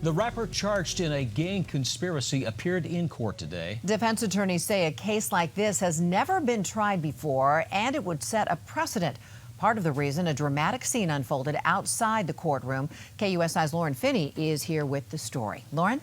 The rapper charged in a gang conspiracy appeared in court today. Defense attorneys say a case like this has never been tried before, and it would set a precedent. Part of the reason, a dramatic scene unfolded outside the courtroom. KUSI's Lauren Finney is here with the story. Lauren?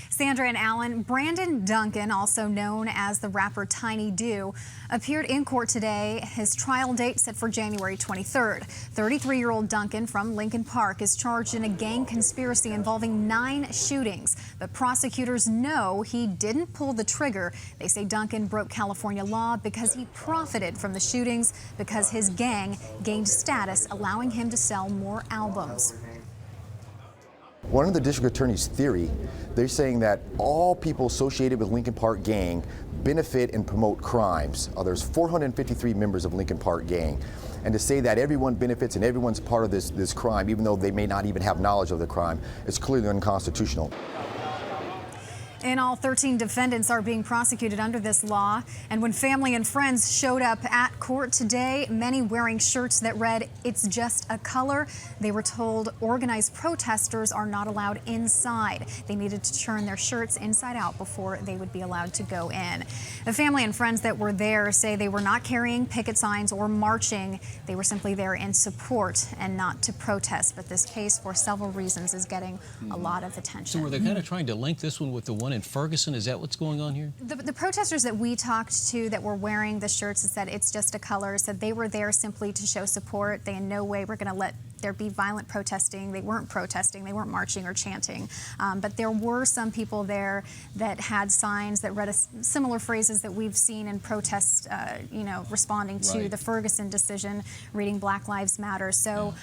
Sandra and Alan, Brandon Duncan, also known as the rapper Tiny Do, appeared in court today. His trial date set for January 23rd. 33-year-old Duncan from Lincoln Park is charged in a gang conspiracy involving 9 shootings. But prosecutors know he didn't pull the trigger. They say Duncan broke California law because he profited from the shootings because his gang gained status, allowing him to sell more albums. One of the district attorney's theory, they're saying that all people associated with Lincoln Park gang benefit and promote crimes. There's 453 members of Lincoln Park gang. And to say that everyone benefits and everyone's part of this crime, even though they may not even have knowledge of the crime, is clearly unconstitutional. In all, 13 defendants are being prosecuted under this law. And when family and friends showed up at court today, many wearing shirts that read, "It's just a color," they were told organized protesters are not allowed inside. They needed to turn their shirts inside out before they would be allowed to go in. The family and friends that were there say they were not carrying picket signs or marching. They were simply there in support and not to protest. But this case, for several reasons, is getting a lot of attention. So were they kind of trying to link this one with the one in Ferguson? Is that what's going on here? The protesters that we talked to that were wearing the shirts that said "It's just a color" said they were there simply to show support. They in no way were going to let there be violent protesting. They weren't protesting, they weren't marching or chanting. But there were some people there that had signs that read similar phrases that we've seen in protests, responding to the Ferguson decision, reading Black Lives Matter. So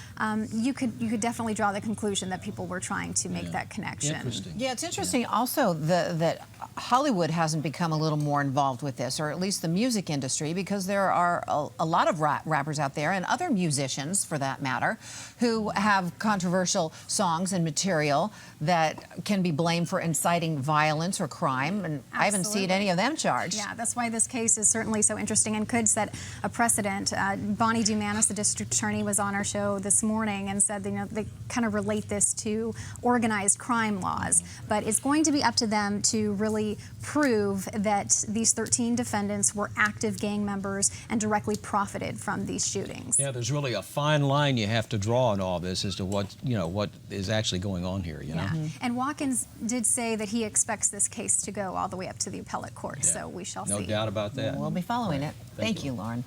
you could definitely draw the conclusion that people were trying to make that connection. Interesting. Yeah, it's interesting also that Hollywood hasn't become a little more involved with this, or at least the music industry, because there are a lot of rappers out there, and other musicians for that matter, who have controversial songs and material that can be blamed for inciting violence or crime, and I haven't seen any of them charged. Yeah, that's why this case is certainly so interesting and could set a precedent. Bonnie Dumanis, the district attorney, was on our show this morning and said they kind of relate this to organized crime laws, but it's going to be up to them to really prove that these 13 defendants were active gang members and directly profited from these shootings. Yeah, there's really a fine line you have to draw in all this as to what is actually going on here. You know? And Watkins did say that he expects this case to go all the way up to the appellate court. So we shall see. No doubt about that. We'll be following it. Thank Thank you, Lauren.